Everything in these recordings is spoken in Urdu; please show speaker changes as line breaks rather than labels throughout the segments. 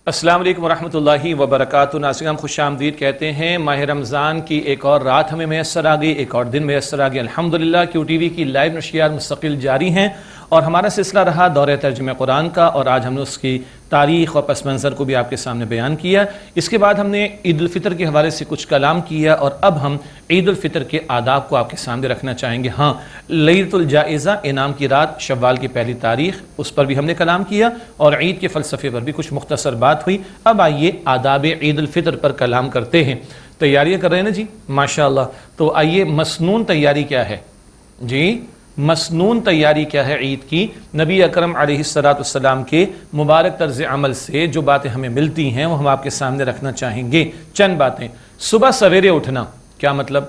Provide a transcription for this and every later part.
السلام علیکم ورحمۃ اللہ وبرکاتہ۔ ناظرین ہم خوش آمدید کہتے ہیں۔ ماہ رمضان کی ایک اور رات ہمیں میسر آ گئی، ایک اور دن میسر آ گئی الحمدللہ۔ کیو ٹی وی کی لائیو نشریات مستقل جاری ہیں اور ہمارا سلسلہ رہا دورہ ترجمہ قرآن کا، اور آج ہم نے اس کی تاریخ اور پس منظر کو بھی آپ کے سامنے بیان کیا۔ اس کے بعد ہم نے عید الفطر کے حوالے سے کچھ کلام کیا، اور اب ہم عید الفطر کے آداب کو آپ کے سامنے رکھنا چاہیں گے۔ ہاں، لیلۃ الجائزہ، انعام کی رات، شوال کی پہلی تاریخ، اس پر بھی ہم نے کلام کیا، اور عید کے فلسفے پر بھی کچھ مختصر بات ہوئی۔ اب آئیے آداب عید الفطر پر کلام کرتے ہیں۔ تیاریاں کر رہے ہیں نا جی، ماشاءاللہ۔ تو آئیے، مسنون تیاری کیا ہے جی؟ مسنون تیاری کیا ہے عید کی؟ نبی اکرم علیہ السلام کے مبارک طرز عمل سے جو باتیں ہمیں ملتی ہیں وہ ہم آپ کے سامنے رکھنا چاہیں گے۔ چند باتیں۔ صبح سویرے اٹھنا، کیا مطلب؟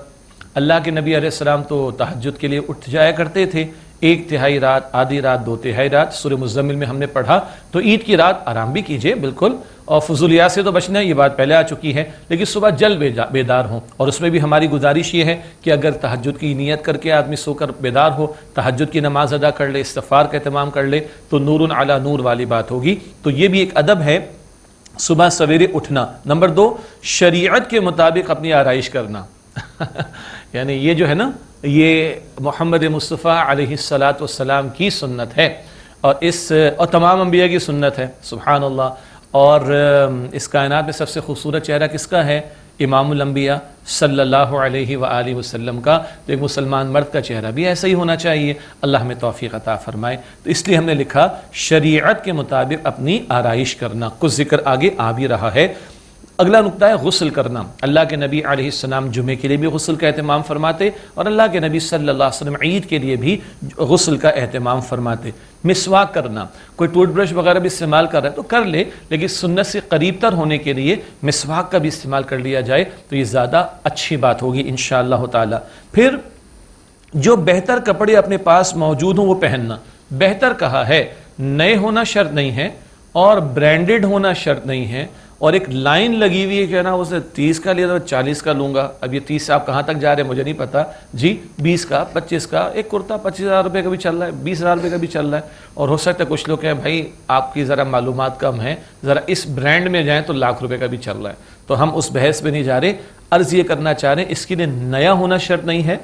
اللہ کے نبی علیہ السلام تو تہجد کے لیے اٹھ جایا کرتے تھے، 1/3 رات، آدھی رات، 2/3 رات۔ سورہ مزمل میں ہم نے پڑھا۔ تو عید کی رات آرام بھی کیجئے بالکل، اور فضولیات سے تو بچنا ہے، یہ بات پہلے آ چکی ہے، لیکن صبح جلد بیدار ہوں۔ اور اس میں بھی ہماری گزارش یہ ہے کہ اگر تہجد کی نیت کر کے آدمی سو کر بیدار ہو، تہجد کی نماز ادا کر لے، استغفار کا اہتمام کر لے، تو نور علی نور والی بات ہوگی۔ تو یہ بھی ایک ادب ہے، صبح سویرے اٹھنا۔ نمبر 2، شریعت کے مطابق اپنی آرائش کرنا۔ یعنی یہ جو ہے نا، یہ محمد مصطفیٰ علیہ السلام کی سنت ہے، اور تمام انبیاء کی سنت ہے، سبحان اللہ۔ اور اس کائنات میں سب سے خوبصورت چہرہ کس کا ہے؟ امام الانبیاء صلی اللہ علیہ وآلہ وسلم کا۔ تو ایک مسلمان مرد کا چہرہ بھی ایسا ہی ہونا چاہیے، اللہ ہمیں توفیق عطا فرمائے۔ تو اس لیے ہم نے لکھا شریعت کے مطابق اپنی آرائش کرنا، کچھ ذکر آگے آ بھی رہا ہے۔ اگلا نقطہ ہے غسل کرنا۔ اللہ کے نبی علیہ السلام جمعے کے لیے بھی غسل کا اہتمام فرماتے، اور اللہ کے نبی صلی اللہ علیہ وسلم عید کے لیے بھی غسل کا اہتمام فرماتے۔ مسواک کرنا، کوئی ٹوتھ برش وغیرہ بھی استعمال کر رہا ہے تو کر لے، لیکن سنت سے قریب تر ہونے کے لیے مسواک کا بھی استعمال کر لیا جائے تو یہ زیادہ اچھی بات ہوگی انشاءاللہ تعالی۔ پھر جو بہتر کپڑے اپنے پاس موجود ہوں وہ پہننا۔ بہتر کہا ہے، نئے ہونا شرط نہیں ہے، اور برانڈڈ ہونا شرط نہیں ہے، اور ایک لائن لگی ہوئی ہے کہ نا اسے 30 کا لیا تو 40 کا لوں گا۔ اب یہ 30 سے آپ کہاں تک جا رہے ہیں مجھے نہیں پتا جی، 20 کا، 25 کا، ایک کرتا 25,000 روپے کا بھی چل رہا ہے، 20,000 روپے کا بھی چل رہا ہے۔ اور ہو سکتا ہے کچھ لوگ کہیں بھائی آپ کی ذرا معلومات کم ہیں، ذرا اس برانڈ میں جائیں تو لاکھ روپے کا بھی چل رہا ہے۔ تو ہم اس بحث پہ نہیں جا رہے، عرض یہ کرنا چاہ رہے ہیں اس کے لیے نیا ہونا شرط نہیں ہے،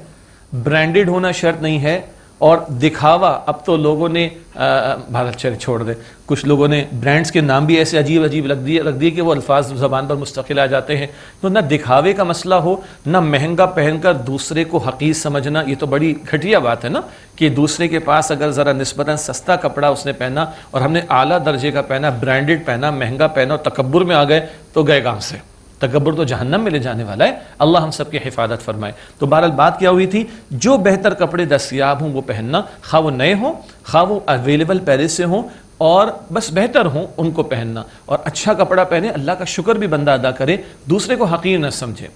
برانڈڈ ہونا شرط نہیں ہے، اور دکھاوا اب تو لوگوں نے بھارت چھوڑ دے، کچھ لوگوں نے برانڈز کے نام بھی ایسے عجیب عجیب رکھ دیے کہ وہ الفاظ زبان پر مستقل آ جاتے ہیں۔ تو نہ دکھاوے کا مسئلہ ہو، نہ مہنگا پہن کر دوسرے کو حقیر سمجھنا، یہ تو بڑی گھٹیا بات ہے نا، کہ دوسرے کے پاس اگر ذرا نسبتاً سستا کپڑا اس نے پہنا اور ہم نے اعلیٰ درجے کا پہنا، برانڈڈ پہنا، مہنگا پہنا، اور تکبر میں آ گئے تو گئے کام سے۔ تکبر تو جہنم میں لے جانے والا ہے، اللہ ہم سب کی حفاظت فرمائے۔ تو بہرحال بات کیا ہوئی تھی؟ جو بہتر کپڑے دستیاب ہوں وہ پہننا، خواہ وہ نئے ہوں، خواہ وہ اویلیبل پہلے سے ہوں، اور بس بہتر ہوں ان کو پہننا، اور اچھا کپڑا پہنے، اللہ کا شکر بھی بندہ ادا کرے، دوسرے کو حقیر نہ سمجھے۔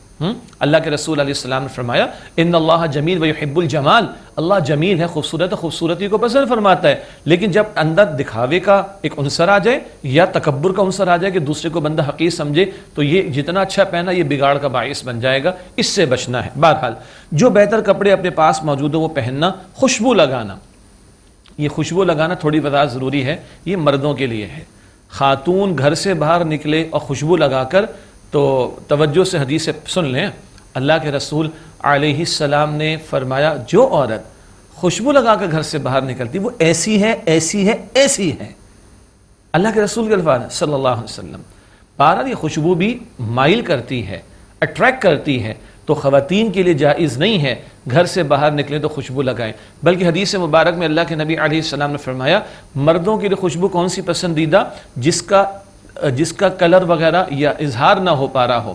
اللہ کے رسول علیہ السلام نے فرمایا ان اللہ جمیل ویحب الجمال، اللہ جمیل ہے، خوبصورت ہے، خوبصورتی کو پسند فرماتا ہے، لیکن جب اندر دکھاوے کا ایک عنصر آ جائے یا تکبر کا عنصر آ جائے کہ دوسرے کو بندہ حقیر سمجھے، تو یہ جتنا اچھا پہنا یہ بگاڑ کا باعث بن جائے گا، اس سے بچنا ہے۔ بہرحال جو بہتر کپڑے اپنے پاس موجود ہوں وہ پہننا۔ خوشبو لگانا، یہ خوشبو لگانا تھوڑی وضاحت ضروری ہے، یہ مردوں کے لیے ہے۔ خاتون گھر سے باہر نکلے اور خوشبو لگا کر، تو توجہ سے حدیث سن لیں، اللہ کے رسول علیہ السلام نے فرمایا جو عورت خوشبو لگا کر گھر سے باہر نکلتی وہ ایسی ہے، ایسی ہے، ایسی ہے۔ اللہ کے رسول کے الفاظ صلی اللہ علیہ وسلم۔ بہرحال یہ خوشبو بھی مائل کرتی ہے، اٹریکٹ کرتی ہے، تو خواتین کے لیے جائز نہیں ہے گھر سے باہر نکلیں تو خوشبو لگائیں، بلکہ حدیث مبارک میں اللہ کے نبی علیہ السلام نے فرمایا مردوں کے لیے خوشبو کون سی پسندیدہ؟ جس کا کلر وغیرہ یا اظہار نہ ہو پا رہا ہو۔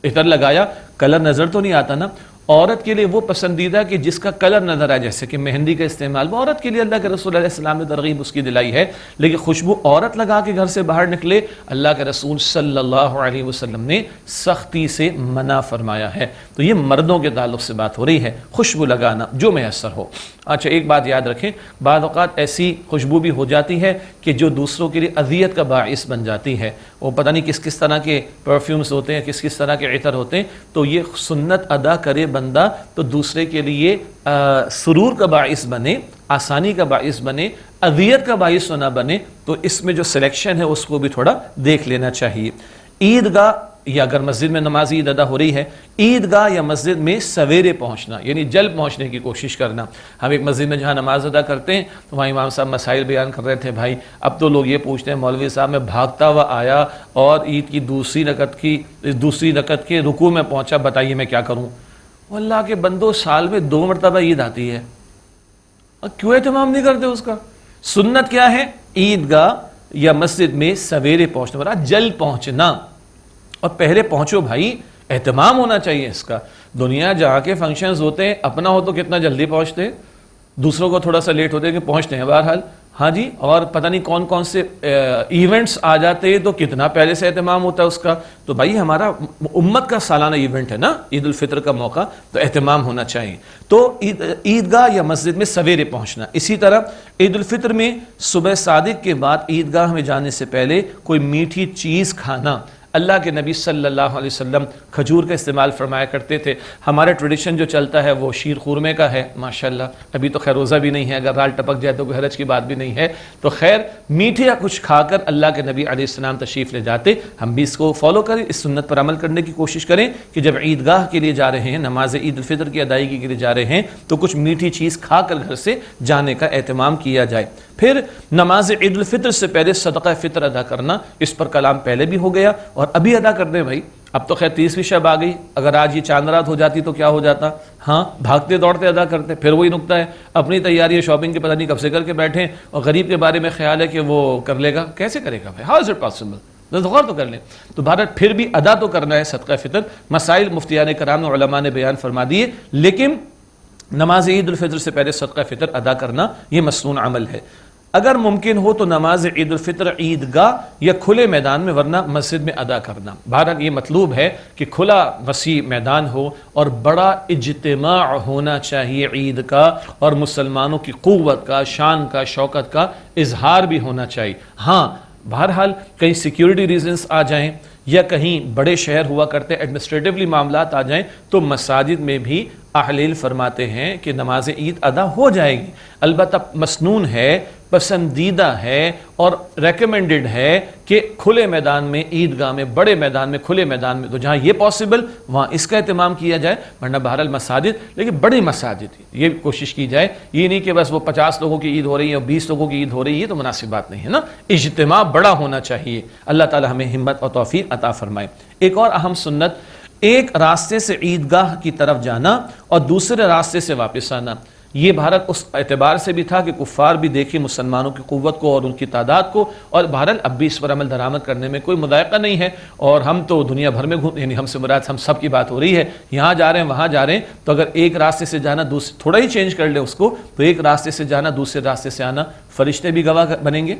ادھر لگایا، کلر نظر تو نہیں آتا نا۔ عورت کے لیے وہ پسندیدہ کہ جس کا کلر نظر آئے، جیسے کہ مہندی کا استعمال، وہ عورت کے لیے اللہ کے رسول علیہ السلام نے ترغیب اس کی دلائی ہے، لیکن خوشبو عورت لگا کے گھر سے باہر نکلے، اللہ کے رسول صلی اللہ علیہ وسلم نے سختی سے منع فرمایا ہے۔ تو یہ مردوں کے تعلق سے بات ہو رہی ہے، خوشبو لگانا جو میسر ہو۔ اچھا ایک بات یاد رکھیں، بعض اوقات ایسی خوشبو بھی ہو جاتی ہے کہ جو دوسروں کے لیے اذیت کا باعث بن جاتی ہے، وہ پتہ نہیں کس کس طرح کے پرفیومز ہوتے ہیں، کس کس طرح کے عطر ہوتے ہیں، تو یہ سنت ادا کرے بندہ تو دوسرے کے لیے سرور کا باعث بنے، آسانی کا باعث بنے، اذیت کا باعث نہ بنے، تو اس میں جو سلیکشن ہے اس کو بھی تھوڑا دیکھ لینا چاہیے۔ عیدگاہ یا اگر مسجد میں نماز عید ادا ہو رہی ہے، عیدگاہ یا مسجد میں سویرے پہنچنا، یعنی جلد پہنچنے کی کوشش کرنا۔ ہم ایک مسجد میں جہاں نماز ادا کرتے ہیں تو وہاں امام صاحب مسائل بیان کر رہے تھے، بھائی اب تو لوگ یہ پوچھتے ہیں مولوی صاحب میں بھاگتا ہوا آیا اور عید کی دوسری رکعت کے رکوع میں پہنچا، بتائیے میں کیا کروں؟ اللہ کے بندو، سال میں 2 مرتبہ عید آتی ہے، اور کیوں اہتمام نہیں کرتے اس کا؟ سنت کیا ہے؟ عیدگاہ یا مسجد میں سویرے پہنچنا، مراد جلد پہنچنا، اور پہلے پہنچو بھائی، اہتمام ہونا چاہیے اس کا۔ دنیا جہاں کے فنکشنز ہوتے ہیں، اپنا ہو تو کتنا جلدی پہنچتے، دوسروں کو تھوڑا سا لیٹ ہوتے کہ پہنچتے ہیں بہرحال، ہاں جی، اور پتہ نہیں کون کون سے ایونٹس آ جاتے تو کتنا پہلے سے اہتمام ہوتا ہے اس کا۔ تو بھائی ہمارا امت کا سالانہ ایونٹ ہے نا عید الفطر کا موقع، تو اہتمام ہونا چاہیے۔ تو عیدگاہ یا مسجد میں سویرے پہنچنا۔ اسی طرح عید الفطر میں صبح صادق کے بعد عیدگاہ میں جانے سے پہلے کوئی میٹھی چیز کھانا۔ اللہ کے نبی صلی اللہ علیہ وسلم کھجور کا استعمال فرمایا کرتے تھے۔ ہمارا ٹریڈیشن جو چلتا ہے وہ شیر خورمے کا ہے، ماشاءاللہ۔ ابھی تو خیر روزہ بھی نہیں ہے، اگر رال ٹپک جائے تو کوئی حرج کی بات بھی نہیں ہے، تو خیر میٹھے یا کچھ کھا کر اللہ کے نبی علیہ السلام تشریف لے جاتے۔ ہم بھی اس کو فالو کریں، اس سنت پر عمل کرنے کی کوشش کریں کہ جب عیدگاہ کے لیے جا رہے ہیں، نماز عید الفطر کی ادائیگی کے لیے جا رہے ہیں، تو کچھ میٹھی چیز کھا کر گھر سے جانے کا اہتمام کیا جائے۔ پھر نماز عید الفطر سے پہلے صدقہ فطر ادا کرنا، اس پر کلام پہلے بھی ہو گیا اور ابھی ادا کر دیں بھائی۔ اب تو خیر 30ویں شب آ گئی، اگر آج یہ چاند رات ہو جاتی تو کیا ہو جاتا؟ ہاں، بھاگتے دوڑتے ادا کرتے۔ پھر وہی نکتہ ہے، اپنی تیاری شاپنگ کے پتہ نہیں کب سے کر کے بیٹھے، اور غریب کے بارے میں خیال ہے کہ وہ کر لے گا، کیسے کرے گا بھائی؟ How is it possible? غور تو کر لیں۔ تو بھارت پھر بھی ادا تو کرنا ہے صدقہ فطر۔ مسائل مفتیان کرام اور علماء نے بیان فرما دیے، لیکن نماز عید الفطر سے پہلے صدقہ فطر ادا کرنا یہ مسنون عمل ہے۔ اگر ممکن ہو تو نماز عید الفطر عیدگاہ یا کھلے میدان میں ورنہ مسجد میں ادا کرنا۔ بہرحال یہ مطلوب ہے کہ کھلا وسیع میدان ہو اور بڑا اجتماع ہونا چاہیے عید کا، اور مسلمانوں کی قوت کا، شان کا، شوکت کا اظہار بھی ہونا چاہیے۔ ہاں بہرحال کہیں سیکیورٹی ریزنز آ جائیں یا کہیں بڑے شہر ہوا کرتے ایڈمنسٹریٹولی معاملات آ جائیں تو مساجد میں بھی اہل علم فرماتے ہیں کہ نماز عید ادا ہو جائے گی، البتہ مسنون ہے، پسندیدہ ہے اور ریکمینڈڈ ہے کہ کھلے میدان میں، عیدگاہ میں، بڑے میدان میں، کھلے میدان میں، تو جہاں یہ پاسبل وہاں اس کا اہتمام کیا جائے، ورنہ بہرحال مساجد، لیکن بڑی مساجد یہ کوشش کی جائے، یہ نہیں کہ بس وہ 50 لوگوں کی عید ہو رہی ہے اور 20 لوگوں کی عید ہو رہی ہے، تو مناسب بات نہیں ہے نا۔ اجتماع بڑا ہونا چاہیے۔ اللہ تعالی ہمیں ہمت اور توفیق عطا فرمائے۔ ایک اور اہم سنت، ایک راستے سے عیدگاہ کی طرف جانا اور دوسرے راستے سے واپس آنا۔ یہ بھارت اس اعتبار سے بھی تھا کہ کفار بھی دیکھے مسلمانوں کی قوت کو اور ان کی تعداد کو، اور بہرحال اب بھی اس پر عمل درآمد کرنے میں کوئی مضائقہ نہیں ہے، اور ہم تو دنیا بھر میں یعنی ہم سے مراد ہم سب کی بات ہو رہی ہے، یہاں جا رہے ہیں وہاں جا رہے ہیں، تو اگر ایک راستے سے جانا تھوڑا ہی چینج کر لے اس کو، تو ایک راستے سے جانا دوسرے راستے سے آنا، فرشتے بھی گواہ بنیں گے،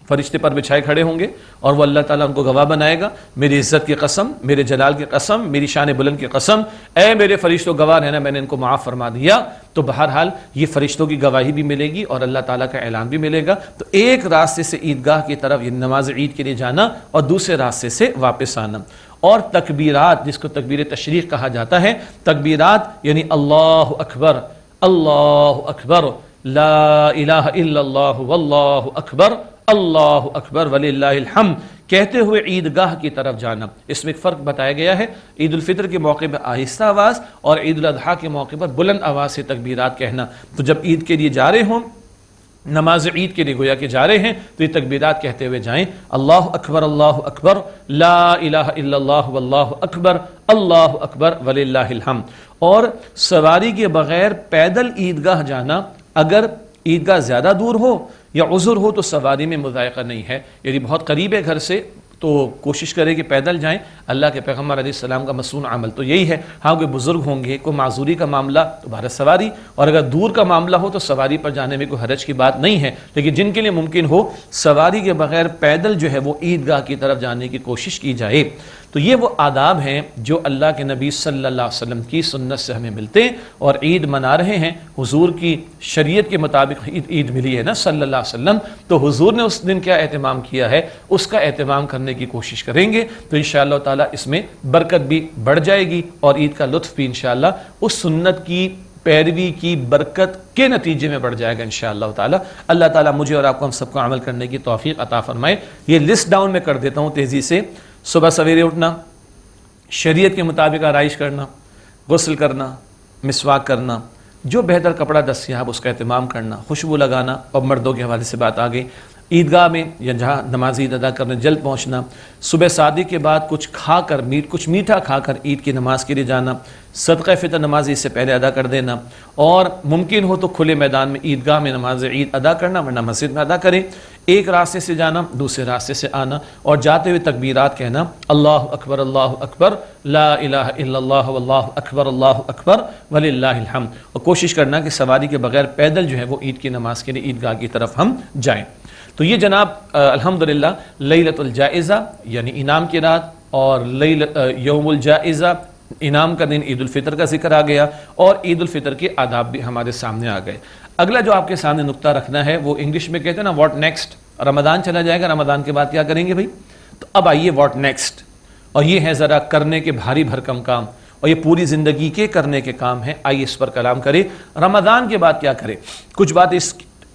فرشتے پر بچھائے کھڑے ہوں گے اور وہ اللہ تعالیٰ ان کو گواہ بنائے گا، میری عزت کی قسم، میرے جلال کی قسم، میری شان بلند کی قسم، اے میرے فرشتوں گواہ رہنا، میں نے ان کو معاف فرما دیا۔ تو بہرحال یہ فرشتوں کی گواہی بھی ملے گی اور اللہ تعالیٰ کا اعلان بھی ملے گا۔ تو ایک راستے سے عیدگاہ کی طرف نماز عید کے لیے جانا اور دوسرے راستے سے واپس آنا۔ اور تکبیرات، جس کو تکبیر تشریق کہا جاتا ہے، تکبیرات یعنی اللہ اکبر، اللہ اکبر، لا الہ الا اللہ واللہ اکبر، اللہ اکبر وللہ الحمد کہتے ہوئے عیدگاہ کی طرف جانا۔ اس میں ایک فرق بتایا گیا ہے، عید الفطر کے موقع پر آہستہ آواز اور عید الاضحیٰ کے موقع پر بلند آواز سے تکبیرات کہنا۔ تو جب عید کے لیے جا رہے ہوں، نماز عید کے لیے گویا کہ جا رہے ہیں، تو یہ تکبیرات کہتے ہوئے جائیں، اللہ اکبر، لا الہ الا اللہ واللہ اکبر، اللہ اکبر وللہ الحمد۔ اور سواری کے بغیر پیدل عیدگاہ جانا، اگر عیدگاہ زیادہ دور ہو یا عذر ہو تو سواری میں مضائقہ نہیں ہے، یعنی بہت قریب ہے گھر سے تو کوشش کرے کہ پیدل جائیں۔ اللہ کے پیغمبر علیہ السلام کا مسنون عمل تو یہی ہے۔ ہاں کوئی بزرگ ہوں گے، کوئی معذوری کا معاملہ تو بھارت سواری، اور اگر دور کا معاملہ ہو تو سواری پر جانے میں کوئی حرج کی بات نہیں ہے، لیکن جن کے لیے ممکن ہو سواری کے بغیر پیدل جو ہے وہ عیدگاہ کی طرف جانے کی کوشش کی جائے۔ تو یہ وہ آداب ہیں جو اللہ کے نبی صلی اللہ علیہ وسلم کی سنت سے ہمیں ملتے ہیں، اور عید منا رہے ہیں حضور کی شریعت کے مطابق عید ملی ہے نا صلی اللہ علیہ وسلم، تو حضور نے اس دن کیا اہتمام کیا ہے اس کا اہتمام کرنے کی کوشش کریں گے، تو انشاءاللہ تعالی اس میں برکت بھی بڑھ جائے گی اور عید کا لطف بھی انشاءاللہ اس سنت کی پیروی کی برکت کے نتیجے میں بڑھ جائے گا انشاءاللہ تعالی۔ اللہ تعالیٰ مجھے اور آپ کو ہم سب کو عمل کرنے کی توفیق عطا فرمائے۔ یہ لسٹ ڈاؤن میں کر دیتا ہوں تیزی سے: صبح سویرے اٹھنا، شریعت کے مطابق آرائش کرنا، غسل کرنا، مسواک کرنا، جو بہتر کپڑا دستیاب اس کا اہتمام کرنا، خوشبو لگانا، اور مردوں کے حوالے سے بات آ گئی، عیدگاہ میں یا جہاں نماز عید ادا کرنے جلد پہنچنا، صبح صادق کے بعد کچھ کھا کر کچھ میٹھا کھا کر عید کی نماز کے لیے جانا، صدقہ فطر نماز عید سے پہلے ادا کر دینا، اور ممکن ہو تو کھلے میدان میں عیدگاہ میں نماز عید ادا کرنا، ورنہ مسجد میں ادا کریں، ایک راستے سے جانا دوسرے راستے سے آنا، اور جاتے ہوئے تکبیرات کہنا: اللہ اکبر لا الہ الا اللہ واللہ اکبر وللہ الحمد، اور کوشش کرنا کہ سواری کے بغیر پیدل جو ہے وہ عید کی نماز کے لیے عیدگاہ کی طرف ہم جائیں۔ تو یہ جناب الحمدللہ لیلۃ الجائزہ یعنی انعام کی رات، اور یوم الجائزہ انعام کا دن، عید الفطر کا ذکر آ گیا، اور عید الفطر کے آداب بھی ہمارے سامنے آ گئے۔ اگلا جو آپ کے سامنے نقطہ رکھنا ہے وہ انگلش میں کہتے ہیں نا واٹ نیکسٹ، رمضان چلا جائے گا، رمضان کے بعد کیا کریں گے بھائی؟ تو اب آئیے واٹ نیکسٹ، اور یہ ہے ذرا کرنے کے بھاری بھرکم کام، اور یہ پوری زندگی کے کرنے کے کام ہیں، آئیے اس پر کلام کریں۔ رمضان کے بعد کیا کریں؟ کچھ بات اس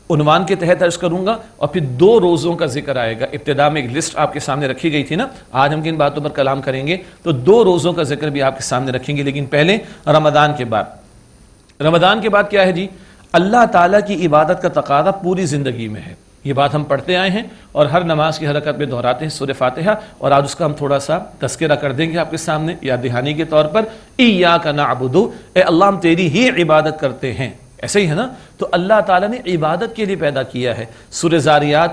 عنوان کے تحت عرض کروں گا، اور پھر 2 روزوں کا ذکر آئے گا۔ ابتدا میں ایک لسٹ آپ کے سامنے رکھی گئی تھی نا، آج ہم کن باتوں پر کلام کریں گے، تو 2 روزوں کا ذکر بھی آپ کے سامنے رکھیں گے، لیکن پہلے رمضان کے بعد۔ رمضان کے بعد کیا ہے جی؟ اللہ تعالیٰ کی عبادت کا تقاضا پوری زندگی میں ہے، یہ بات ہم پڑھتے آئے ہیں اور ہر نماز کی حرکت میں دہراتے ہیں سورہ فاتحہ، اور آج اس کا ہم تھوڑا سا تذکرہ کر دیں گے آپ کے سامنے یاد دہانی کے طور پر۔ ایاک نعبد، اے اللہ ہم تیری ہی عبادت کرتے ہیں، ایسے ہی ہے نا؟ تو اللہ تعالیٰ نے عبادت کے لیے پیدا کیا ہے۔ سورہ زاریات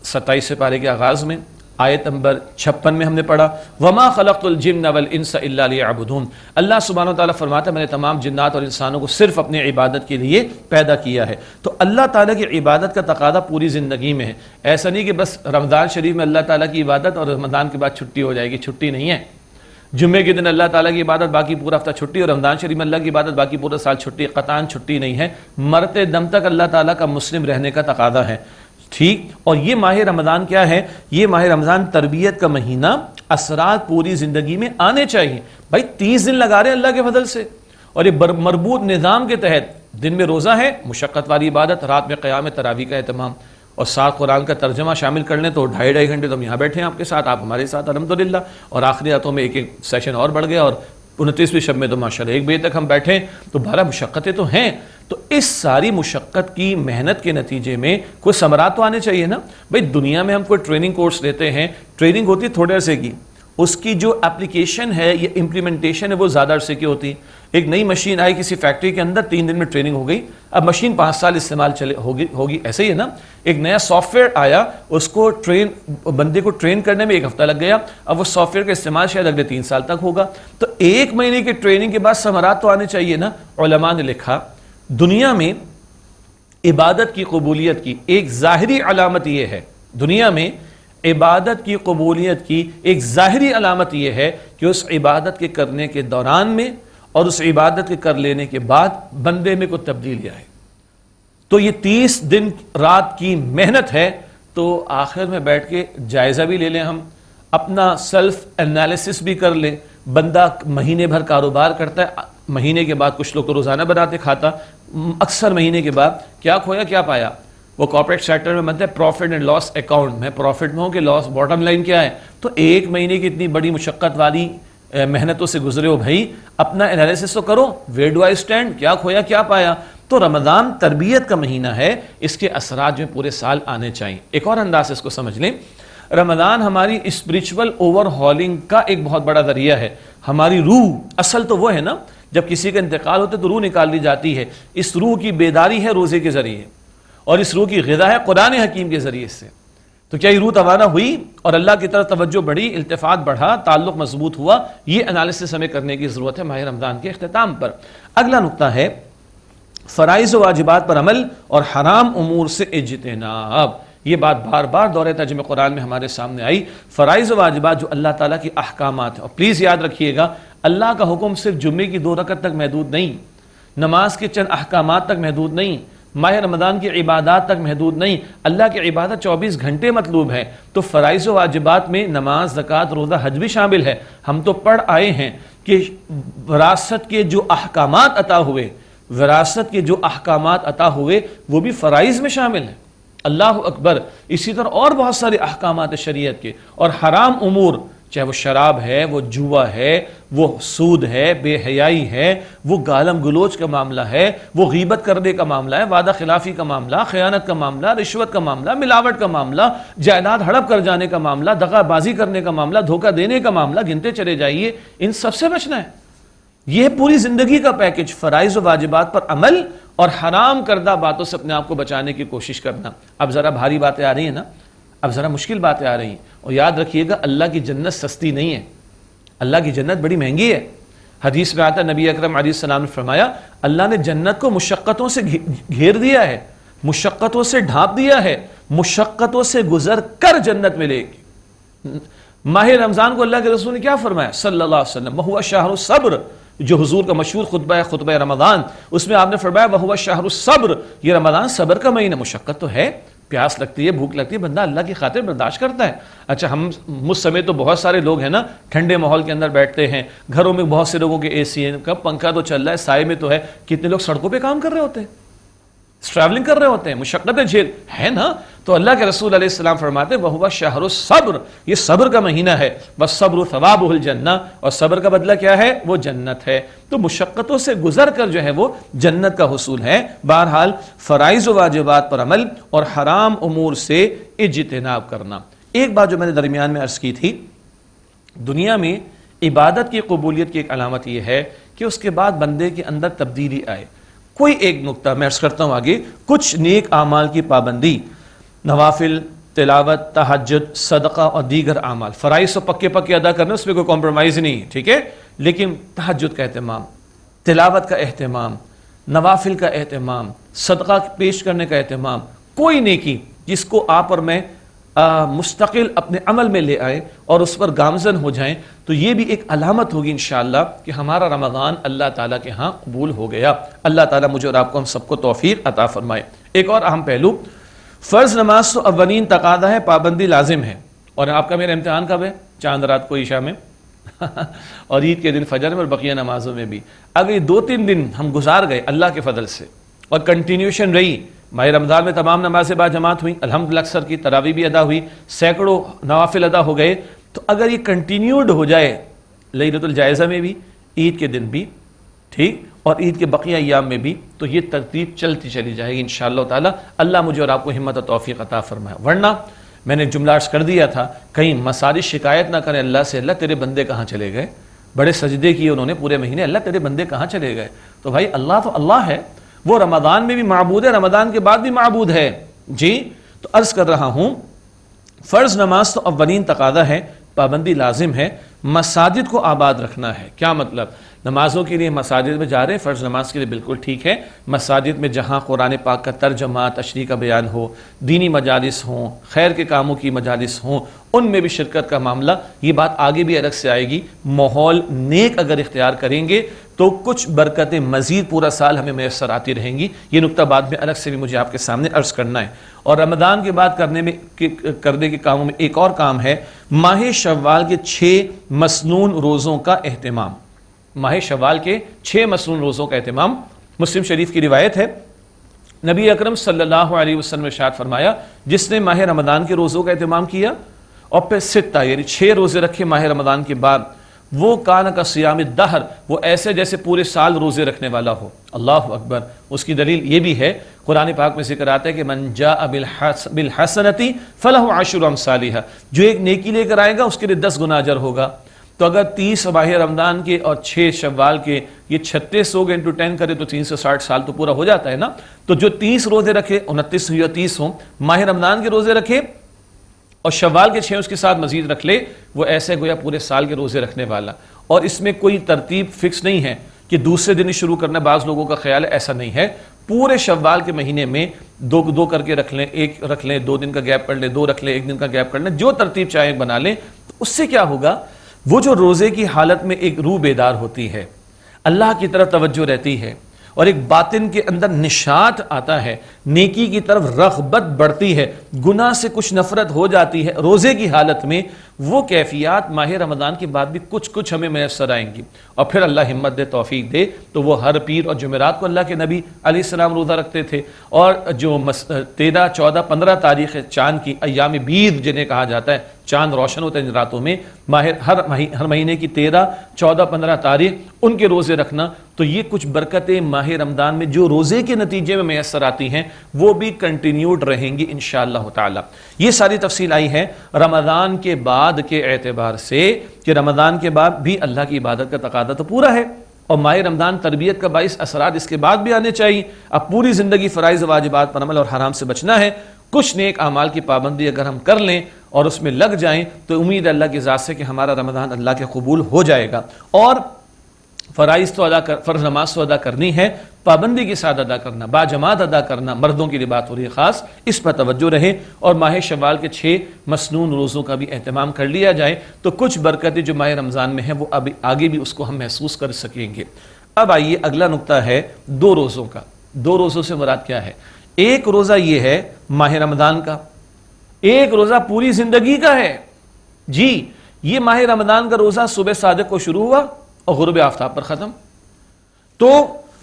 27 پارے کے آغاز میں آیت نمبر 56 میں ہم نے پڑھا: وما خلقت الجن والانس الا لیعبدون، اللہ سبحانہ و تعالیٰ فرماتا ہے میں نے تمام جنات اور انسانوں کو صرف اپنی عبادت کے لیے پیدا کیا ہے۔ تو اللہ تعالیٰ کی عبادت کا تقاضا پوری زندگی میں ہے، ایسا نہیں کہ بس رمضان شریف میں اللہ تعالیٰ کی عبادت اور رمضان کے بعد چھٹی ہو جائے گی، چھٹی نہیں ہے۔ جمعے کے دن اللہ تعالیٰ کی عبادت، باقی پورا ہفتہ چھٹی، اور رمضان شریف میں اللہ کی عبادت، باقی پورا سال چھٹی، قطعاً چھٹی نہیں ہے، مرتے دم تک اللہ تعالیٰ کا مسلم رہنے کا تقاضا ہے، ٹھیک؟ اور یہ ماہ رمضان کیا ہے؟ یہ ماہ رمضان تربیت کا مہینہ، اثرات پوری زندگی میں آنے چاہیے۔ بھائی 30 دن لگا رہے ہیں اللہ کے فضل سے، اور یہ مربوط نظام کے تحت دن میں روزہ ہے، مشقت والی عبادت، رات میں قیام تراویح کا اہتمام، اور ساتھ قرآن کا ترجمہ شامل کر لیں تو 2.5 گھنٹے تو ہم یہاں بیٹھے ہیں آپ کے ساتھ، آپ ہمارے ساتھ الحمدللہ، اور آخری راتوں میں ایک سیشن اور بڑھ گیا، اور 29ویں شب میں تو ماشاءاللہ 1 بجے تک ہم بیٹھے، تو 12 مشقتیں تو ہیں۔ تو اس ساری مشقت کی محنت کے نتیجے میں کوئی ثمرات تو آنے چاہیے نا بھائی۔ دنیا میں ہم کوئی ٹریننگ کورس لیتے ہیں، ٹریننگ ہوتی ہے تھوڑے عرصے کی، اس کی جو اپلیکیشن ہے یا امپلیمنٹیشن ہے وہ زیادہ عرصے کی ہوتی ہے۔ ایک نئی مشین آئی کسی فیکٹری کے اندر، 3 دن میں ٹریننگ ہو گئی، اب مشین 5 سال استعمال ہوگی، ایسے ہی ہے نا۔ ایک نیا سافٹ ویئر آیا، اس کو بندے کو ٹرین کرنے میں 1 ہفتہ لگ گیا، اب وہ سافٹ ویئر کا استعمال شاید اگلے 3 سال تک ہوگا۔ تو 1 مہینے کی ٹریننگ کے بعد ثمرات تو آنے چاہیے نا۔ علماء نے لکھا دنیا میں عبادت کی قبولیت کی ایک ظاہری علامت یہ ہے، دنیا میں عبادت کی قبولیت کی ایک ظاہری علامت یہ ہے کہ اس عبادت کے کرنے کے دوران میں اور اس عبادت کے کر لینے کے بعد بندے میں کوئی تبدیلی آئے۔ تو یہ 30 دن رات کی محنت ہے، تو آخر میں بیٹھ کے جائزہ بھی لے لیں، ہم اپنا سیلف انالیسس بھی کر لیں۔ بندہ مہینے بھر کاروبار کرتا ہے، مہینے کے بعد کچھ لوگ تو روزانہ بناتے کھاتا، اکثر مہینے کے بعد کیا کھویا کیا پایا؟ وہ کارپوریٹ سیکٹر میں بنتا ہے پروفٹ اینڈ لاس اکاؤنٹ، میں پروفٹ میں ہوں کہ لاس، باٹم لائن کیا ہے؟ تو 1 مہینے کی اتنی بڑی مشقت والی محنتوں سے گزرے ہو بھائی، اپنا انالیسس تو کرو، ویئر ڈو آئی اسٹینڈ، کیا کھویا کیا پایا؟ تو رمضان تربیت کا مہینہ ہے، اس کے اثرات جو پورے سال آنے چاہیے۔ ایک اور انداز سے اس کو سمجھ لیں، رمضان ہماری اسپرچول اوور ہالنگ کا ایک بہت بڑا ذریعہ ہے۔ ہماری روح، اصل تو وہ ہے نا، جب کسی کا انتقال ہوتا ہے تو روح نکال دی جاتی ہے، اس روح کی بیداری ہے روزے کے ذریعے، اور اس روح کی غذا ہے قرآن حکیم کے ذریعے سے۔ تو کیا یہ روح توانا ہوئی اور اللہ کی طرف توجہ بڑھی، التفات بڑھا، تعلق مضبوط ہوا؟ یہ انالیسس ہمیں کرنے کی ضرورت ہے ماہ رمضان کے اختتام پر۔ اگلا نقطہ ہے فرائض و واجبات پر عمل اور حرام امور سے اجتناب۔ یہ بات بار بار دورہ ترجمہ قرآن میں ہمارے سامنے آئی. فرائض و واجبات جو اللہ تعالیٰ کی احکامات ہیں، اور پلیز یاد رکھیے گا اللہ کا حکم صرف جمعے کی 2 رکعت تک محدود نہیں، نماز کے چند احکامات تک محدود نہیں، ماہ رمضان کی عبادات تک محدود نہیں، اللہ کی عبادت 24 گھنٹے مطلوب ہے. تو فرائض و واجبات میں نماز، زکوٰۃ، روزہ، حج بھی شامل ہے. ہم تو پڑھ آئے ہیں کہ وراثت کے جو احکامات عطا ہوئے، وراثت کے جو احکامات عطا ہوئے وہ بھی فرائض میں شامل ہیں. اللہ اکبر. اسی طرح اور بہت سارے احکامات شریعت کے. اور حرام امور، چاہے وہ شراب ہے، وہ جوا ہے، وہ سود ہے، بے حیائی ہے، وہ گالم گلوچ کا معاملہ ہے، وہ غیبت کرنے کا معاملہ ہے، وعدہ خلافی کا معاملہ، خیانت کا معاملہ، رشوت کا معاملہ، ملاوٹ کا معاملہ، جائیداد ہڑپ کر جانے کا معاملہ، دغا بازی کرنے کا معاملہ، دھوکہ دینے کا معاملہ، گنتے چلے جائیے. ان سب سے بچنا ہے. یہ پوری زندگی کا پیکج، فرائض و واجبات پر عمل اور حرام کردہ باتوں سے اپنے آپ کو بچانے کی کوشش کرنا. اب ذرا بھاری باتیں آ رہی ہیں نا، اب ذرا مشکل باتیں آ رہی ہیں. اور یاد رکھیے گا اللہ کی جنت سستی نہیں ہے، اللہ کی جنت بڑی مہنگی ہے. حدیث میں آتا ہے نبی اکرم علیہ السلام نے فرمایا اللہ نے جنت کو مشقتوں سے گھیر دیا ہے، مشقتوں سے ڈھانپ دیا ہے، مشقتوں سے گزر کر جنت ملے گی. ماہ رمضان کو اللہ کے رسول نے کیا فرمایا صلی اللہ علیہ وسلم، وَهُوَ شَهْرُ الصَّبْرِ، جو حضور کا مشہور خطبہ ہے خطبہ رمضان، اس میں آپ نے فرمایا وَهُوَ شَهْرُ الصَّبْرِ، یہ رمضان صبر کا مہینہ. مشقت تو ہے، پیاس لگتی ہے، بھوک لگتی ہے، بندہ اللہ کی خاطر برداشت کرتا ہے. اچھا ہم مجھ سمیت تو بہت سارے لوگ ہیں نا ٹھنڈے ماحول کے اندر بیٹھتے ہیں، گھروں میں بہت سے لوگوں کے اے سی ہیں، کب پنکھا تو چل رہا ہے، سائے میں تو ہے. کتنے لوگ سڑکوں پہ کام کر رہے ہوتے ہیں، ٹریولنگ کر رہے ہوتے ہیں، مشقتیں جھیل ہے نا. تو اللہ کے رسول علیہ السلام فرماتے ہیں وَهُوَ شَهْرُ الصَّبْرِ، یہ صبر کا مہینہ ہے. وَالصَّبْرُ ثَوَابُهُ الْجَنَّةُ، اور صبر کا بدلہ کیا ہے؟ وہ جنت ہے. تو مشقتوں سے گزر کر جو ہے وہ جنت کا حصول ہے. بہرحال فرائض و واجبات پر عمل اور حرام امور سے اجتناب کرنا. ایک بات جو میں نے درمیان میں عرض کی تھی، دنیا میں عبادت کی قبولیت کی ایک علامت یہ ہے کہ اس کے بعد بندے کے اندر تبدیلی آئے. کوئی ایک نقطہ میں عرض کرتا ہوں آگے، کچھ نیک اعمال کی پابندی، نوافل، تلاوت، تہجد، صدقہ اور دیگر اعمال، فرائض تو پکے پکے ادا کرنے، اس میں کوئی کمپرومائز نہیں، ٹھیک ہے. لیکن تہجد کا اہتمام، تلاوت کا اہتمام، نوافل کا اہتمام، صدقہ پیش کرنے کا اہتمام، کوئی نیکی جس کو آپ اور میں مستقل اپنے عمل میں لے آئے اور اس پر گامزن ہو جائیں، تو یہ بھی ایک علامت ہوگی انشاءاللہ کہ ہمارا رمضان اللہ تعالیٰ کے ہاں قبول ہو گیا. اللہ تعالیٰ مجھے اور آپ کو ہم سب کو توفیق عطا فرمائے. ایک اور اہم پہلو، فرض نماز تو اولین تقاضا ہے، پابندی لازم ہے. اور آپ کا میرا امتحان کب ہے؟ چاند رات کو عشاء میں اور عید کے دن فجر میں اور بقیہ نمازوں میں بھی. اگر یہ 2-3 دن ہم گزار گئے اللہ کے فضل سے اور کنٹینیوشن رہی، ماہ رمضان میں تمام نمازیں با جماعت ہوئیں، الحمدللہ اکثر کی تراویح بھی ادا ہوئی، سینکڑوں نوافل ادا ہو گئے، تو اگر یہ کنٹینیوڈ ہو جائے لیلۃ الجائزہ میں بھی، عید کے دن بھی، ٹھیک، اور عید کے بقیہ ایام میں بھی، تو یہ ترتیب چلتی چلی جائے گی انشاءاللہ تعالی. اللہ مجھے اور آپ کو ہمت و توفیق عطا فرمائے. ورنہ میں نے جملہ عرض کر دیا تھا، کہیں مساجد شکایت نہ کریں اللہ سے، اللہ تیرے بندے کہاں چلے گئے، بڑے سجدے کیے انہوں نے پورے مہینے، اللہ تیرے بندے کہاں چلے گئے. تو بھائی اللہ تو اللہ ہے، وہ رمضان میں بھی معبود ہے، رمضان کے بعد بھی معبود ہے. جی تو عرض کر رہا ہوں، فرض نماز تو اولین تقاضا ہے، پابندی لازم ہے. مساجد کو آباد رکھنا ہے. کیا مطلب؟ نمازوں کے لیے مساجد میں جا رہے ہیں، فرض نماز کے لیے بالکل ٹھیک ہے. مساجد میں جہاں قرآن پاک کا ترجمہ، تشریح کا بیان ہو، دینی مجالس ہوں، خیر کے کاموں کی مجالس ہوں، ان میں بھی شرکت کا معاملہ. یہ بات آگے بھی الگ سے آئے گی. ماحول نیک اگر اختیار کریں گے تو کچھ برکتیں مزید پورا سال ہمیں میسر آتی رہیں گی. یہ نقطہ بعد میں الگ سے بھی مجھے آپ کے سامنے عرض کرنا ہے. اور رمضان کے بعد کرنے کے کاموں میں ایک اور کام ہے، ماہ شوال کے 6 مسنون روزوں کا اہتمام. ماہ شوال کے 6 مسنون روزوں کا اہتمام. مسلم شریف کی روایت ہے، نبی اکرم صلی اللہ علیہ وسلم نے ارشاد فرمایا، جس نے ماہ رمضان کے روزوں کا اہتمام کیا اور پھر 6 یعنی 6 روزے رکھے ماہ رمضان کے بعد، وہ کان کا صیام الدہر، وہ ایسے جیسے پورے سال روزے رکھنے والا ہو. اللہ اکبر. اس کی دلیل یہ بھی ہے، قرآن پاک میں ذکر آتا ہے کہ من جاء بالحسنۃ فلہ عشر امثالھا، جو ایک نیکی لے کر آئے گا اس کے لیے 10 گنا اجر ہوگا. تو اگر 30 ماہ رمضان کے اور 6 شوال کے یہ 36 ہو گئے انٹو 10 کرے تو 360 سال تو پورا ہو جاتا ہے نا. تو جو 30 روزے رکھے، 29 یا 30 ہوں، ماہ رمضان کے روزے رکھے اور شوال کے 6 اس کے ساتھ مزید رکھ لے، وہ ایسے گویا پورے سال کے روزے رکھنے والا. اور اس میں کوئی ترتیب فکس نہیں ہے کہ دوسرے دن ہی شروع کرنا، بعض لوگوں کا خیال ہے ایسا نہیں ہے. پورے شوال کے مہینے میں دو دو کر کے رکھ لیں، ایک رکھ لیں، 2 دن کا گیپ کر لیں، 2 رکھ لیں، 1 دن کا گیپ کر لیں، جو ترتیب چاہیں بنا لیں، تو اس سے کیا ہوگا، وہ جو روزے کی حالت میں ایک روح بیدار ہوتی ہے، اللہ کی طرف توجہ رہتی ہے، اور ایک باطن کے اندر نشاط آتا ہے، نیکی کی طرف رغبت بڑھتی ہے، گناہ سے کچھ نفرت ہو جاتی ہے روزے کی حالت میں، وہ کیفیات ماہ رمضان کے بعد بھی کچھ ہمیں میسر آئیں گی۔ اور پھر اللہ ہمت دے، توفیق دے، تو وہ ہر پیر اور جمعرات کو اللہ کے نبی علیہ السلام روزہ رکھتے تھے، اور جو 13، 14، 15 تاریخ چاند کی ایام بید جنہیں کہا جاتا ہے، چاند روشن ہوتے ہیں ان راتوں میں، ہر مہینے کی 13، 14، 15 تاریخ ان کے روزے رکھنا، تو یہ کچھ برکتیں ماہ رمضان میں جو روزے کے نتیجے میں میسر آتی ہیں وہ بھی کنٹینیوڈ رہیں گی انشاءاللہ تعالی۔ یہ ساری تفصیل آئی ہے رمضان کے بعد کے اعتبار سے، کہ رمضان کے بعد بھی اللہ کی عبادت کا تقاضا تو پورا ہے، اور ماہ رمضان تربیت کا باعث اثرات اس کے بعد بھی آنے چاہیے۔ اب پوری زندگی فرائض واجبات پر عمل اور حرام سے بچنا ہے، کچھ نیک اعمال کی پابندی اگر ہم کر لیں اور اس میں لگ جائیں تو امید اللہ کی ذات سے کہ ہمارا رمضان اللہ کے قبول ہو جائے گا۔ اور فرائض تو فرض نماز تو ادا کرنی ہے، پابندی کے ساتھ ادا کرنا، باجماعت ادا کرنا، مردوں کی بات ہو رہی ہے خاص، اس پر توجہ رہے، اور ماہ شوال کے 6 مسنون روزوں کا بھی اہتمام کر لیا جائے، تو کچھ برکتیں جو ماہ رمضان میں ہیں وہ اب آگے بھی اس کو ہم محسوس کر سکیں گے۔ اب آئیے اگلا نقطہ ہے 2 روزوں کا۔ 2 روزوں سے مراد کیا ہے؟ ایک روزہ یہ ہے ماہ رمضان کا، ایک روزہ پوری زندگی کا ہے۔ جی، یہ ماہ رمضان کا روزہ صبح صادق کو شروع ہوا اور غروب آفتاب پر ختم، تو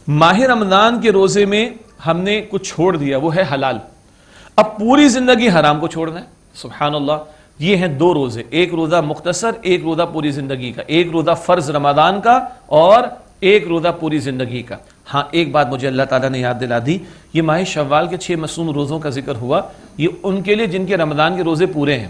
ماہ رمضان کے روزے میں ہم نے کچھ چھوڑ دیا، وہ ہے حلال، اب پوری زندگی حرام کو چھوڑنا ہے۔ سبحان اللہ، یہ ہیں 2 روزے، ایک روزہ مختصر، ایک روزہ پوری زندگی کا، ایک روزہ فرض رمضان کا اور ایک روزہ پوری زندگی کا۔ ہاں، ایک بات مجھے اللہ تعالیٰ نے یاد دلا دی، یہ ماہ شوال کے 6 مسنون روزوں کا ذکر ہوا، یہ ان کے لیے جن کے رمضان کے روزے پورے ہیں،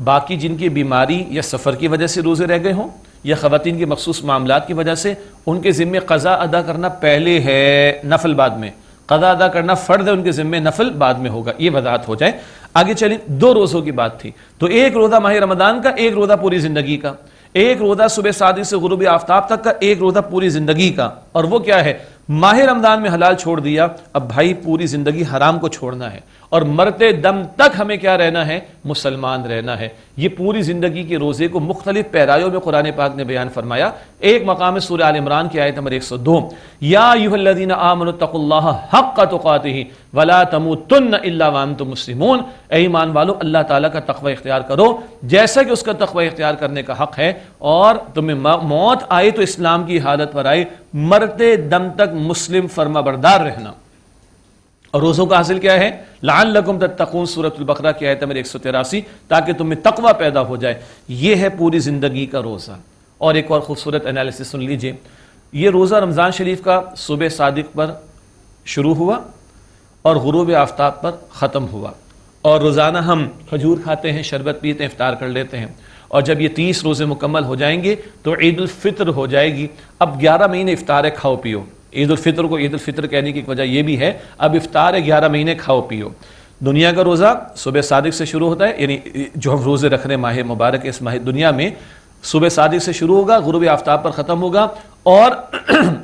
باقی جن کی بیماری یا سفر کی وجہ سے روزے رہ گئے ہوں یا خواتین کے مخصوص معاملات کی وجہ سے، ان کے ذمے قضا ادا کرنا پہلے ہے، نفل بعد میں، قضا ادا کرنا فرض ہے ان کے ذمے، نفل بعد میں ہوگا، یہ وضاحت ہو جائے۔ آگے چلیں، 2 روزوں کی بات تھی، تو ایک روزہ ماہ رمضان کا، ایک روزہ پوری زندگی کا، ایک روزہ صبح صادق سے غروب آفتاب تک کا، ایک روزہ پوری زندگی کا۔ اور وہ کیا ہے؟ ماہ رمضان میں حلال چھوڑ دیا، اب بھائی پوری زندگی حرام کو چھوڑنا ہے، اور مرتے دم تک ہمیں کیا رہنا ہے؟ مسلمان رہنا ہے۔ یہ پوری زندگی کے روزے کو مختلف پیرایوں میں قرآن پاک نے بیان فرمایا۔ ایک مقام سورہ آل عمران کی آیت نمبر 102، یا ایھا الذین آمنوا اتقوا اللہ حق تقاتہ ولا تموتن الا وانتم مسلمون، اے ایمان والو اللہ تعالیٰ کا تقوی اختیار کرو جیسا کہ اس کا تقوی اختیار کرنے کا حق ہے، اور تمہیں موت آئے تو اسلام کی حالت پر آئے، مرتے دم تک مسلم فرما بردار رہنا۔ اور روزوں کا حاصل کیا ہے؟ لعلکم تتقون، سورۃ البقرہ کی آیت نمبر 183، تاکہ تم میں تقوی پیدا ہو جائے۔ یہ ہے پوری زندگی کا روزہ۔ اور ایک اور خوبصورت انالیسس سن لیجئے، یہ روزہ رمضان شریف کا صبح صادق پر شروع ہوا اور غروب آفتاب پر ختم ہوا، اور روزانہ ہم کھجور کھاتے ہیں، شربت پیتے ہیں، افطار کر لیتے ہیں، اور جب یہ 30 روزے مکمل ہو جائیں گے تو عید الفطر ہو جائے گی۔ اب 11 مہینے افطار ہے، کھاؤ پیو۔ عید الفطر کو عید الفطر کہنے کی ایک وجہ یہ بھی ہے، اب افطار ہے، 11 مہینے کھاؤ پیو۔ دنیا کا روزہ صبح صادق سے شروع ہوتا ہے، یعنی جو ہم روزے رکھ رہے ہیں ماہ مبارک اس ماہ دنیا میں، صبح صادق سے شروع ہوگا، غروب آفتاب پر ختم ہوگا، اور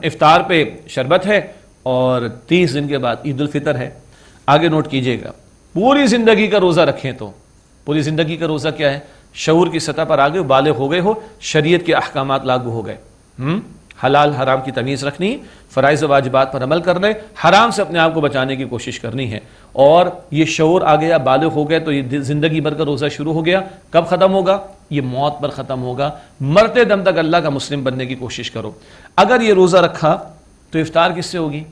افطار پہ شربت ہے، اور 30 دن کے بعد عید الفطر ہے۔ آگے نوٹ کیجئے گا، پوری زندگی کا روزہ رکھیں تو پوری زندگی کا روزہ کیا ہے؟ شعور کی سطح پر آگے بالغ ہو گئے ہو، شریعت کے احکامات لاگو ہو گئے، حلال حرام کی تمیز رکھنی، فرائض و واجبات پر عمل کرنے، حرام سے اپنے آپ کو بچانے کی کوشش کرنی ہے، اور یہ شعور آ گیا، بالغ ہو گئے، تو یہ زندگی بھر کا روزہ شروع ہو گیا۔ کب ختم ہوگا؟ یہ موت پر ختم ہوگا۔ مرتے دم تک اللہ کا مسلم بننے کی کوشش کرو۔ اگر یہ روزہ رکھا تو افطار کس سے ہوگی؟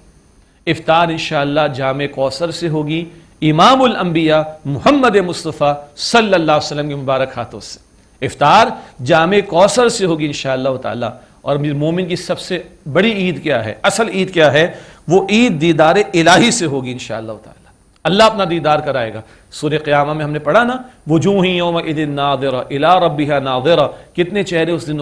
افطار انشاءاللہ جامع کوثر سے ہوگی، امام الانبیاء محمد مصطفیٰ صلی اللہ علیہ وسلم کے مبارک ہاتھوں سے۔ افطار جامع کوثر سے ہوگی انشاءاللہ تعالی۔ اور مومن کی سب سے بڑی عید کیا ہے؟ اصل عید کیا ہے؟ وہ عید دیدار الہی سے ہوگی انشاءاللہ تعالی۔ اللہ اپنا دیدار کرائے گا۔ سورہ قیامہ میں ہم نے پڑھا نا، وجوہ یومئذ ناظرہ الی ربہا ناظرہ، کتنے چہرے اس دن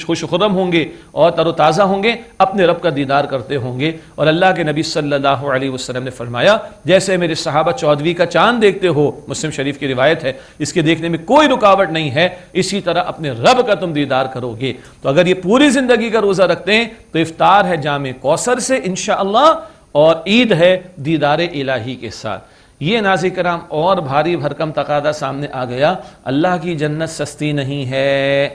خوش خرم ہوں گے اور تر و تازہ ہوں گے، اپنے رب کا دیدار کرتے ہوں گے۔ اور اللہ کے نبی صلی اللہ علیہ وسلم نے فرمایا، جیسے میرے صحابہ 14ویں کا چاند دیکھتے ہو، مسلم شریف کی روایت ہے، اس کے دیکھنے میں کوئی رکاوٹ نہیں ہے، اسی طرح اپنے رب کا تم دیدار کرو گے۔ تو اگر یہ پوری زندگی کا روزہ رکھتے ہیں تو افطار ہے جامع کوثر سے انشاءاللہ، اور عید ہے دیدار الہی کے ساتھ۔ یہ ناظرین کرام اور بھاری بھرکم تقاضا سامنے آ گیا، اللہ کی جنت سستی نہیں ہے،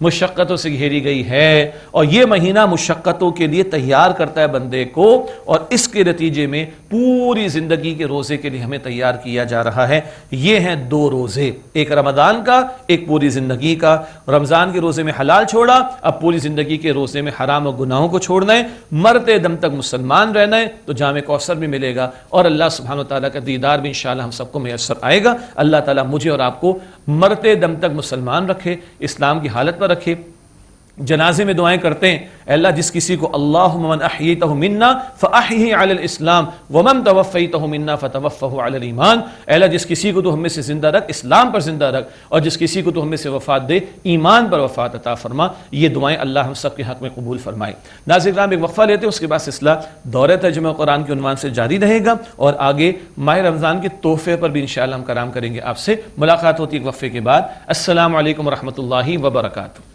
مشقتوں سے گھیری گئی ہے، اور یہ مہینہ مشقتوں کے لیے تیار کرتا ہے بندے کو، اور اس کے نتیجے میں پوری زندگی کے روزے کے لیے ہمیں تیار کیا جا رہا ہے۔ یہ ہیں 2 روزے، ایک رمضان کا، ایک پوری زندگی کا۔ رمضان کے روزے میں حلال چھوڑا، اب پوری زندگی کے روزے میں حرام و گناہوں کو چھوڑنا ہے، مرتے دم تک مسلمان رہنا ہے، تو جام کوثر بھی ملے گا، اور اللہ سبحانہ و تعالیٰ کا دیدار بھی انشاءاللہ ہم سب کو میسر آئے گا۔ اللہ تعالیٰ مجھے اور آپ کو مرتے دم تک مسلمان رکھے، اسلام کی حالت پر رکھے۔ جنازے میں دعائیں کرتے ہیں، اے اللہ جس کسی کو اللہم من احییتہ منا فاحیہ علی الاسلام ومن توفیتہ منا فتوفہ علی الایمان، اے اللہ جس کسی کو تو ہم میں سے زندہ رکھ، اسلام پر زندہ رکھ، اور جس کسی کو تو ہم میں سے وفات دے، ایمان پر وفات عطا فرما۔ یہ دعائیں اللہ ہم سب کے حق میں قبول فرمائے۔ ناظرین کرام ایک وقفہ لیتے ہیں، اس کے بعد سلسلہ دورہ ترجمہ قرآن کے عنوان سے جاری رہے گا، اور آگے ماہ رمضان کے تحفے پر بھی انشاءاللہ ہم کلام کریں گے۔ آپ سے ملاقات ہوتی ہے ایک وقفے کے بعد۔ السلام علیکم ورحمۃ اللہ وبرکاتہ۔